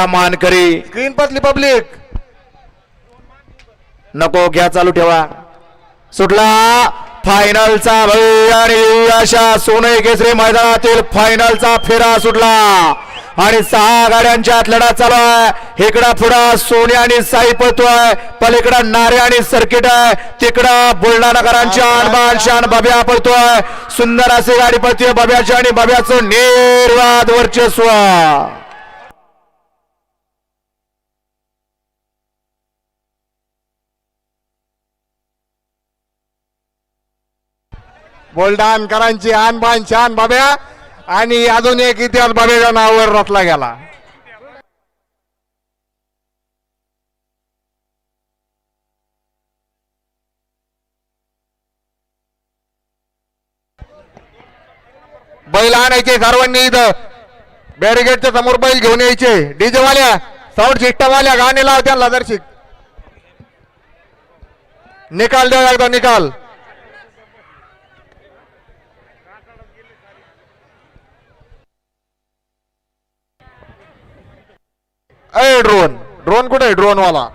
मानकरी स्क्रीन पतली पब्लिक नको घ्या चालू ठेवा सुटला फायनलचा भव्य आणि अशा सोने केसरी मैदानातील फायनलचा फेरा सुटला आणि 6 गाड्यांच्यात लढा चालू आहे इकडं पुढं सोने आणि साई पळतोय पलीकडं नारे आणि सर्किट आहे तिकडं बुलढाणाकरांच्या अनबान शान बब्या पळतोय सुंदर अशी गाडी पळतोय बब्याची आणि बब्याचं निर्वाद वर्चस्व बुलढाणकरांची आणबान शान बाब्या आणि अजून एक इतिहास बाब्याच्या नावावर रचला गेला. बैल आणायचे सर्वांनी इथं बॅरिगेडच्या समोर बैल घेऊन यायचे डीजे वाल्या साऊंड सिस्टम वाल्या गाणे लाव त्यांना दर्शिक निकाल द्या एकदा निकाल. ड्रोन ड्रोन कुठे ड्रोन वाला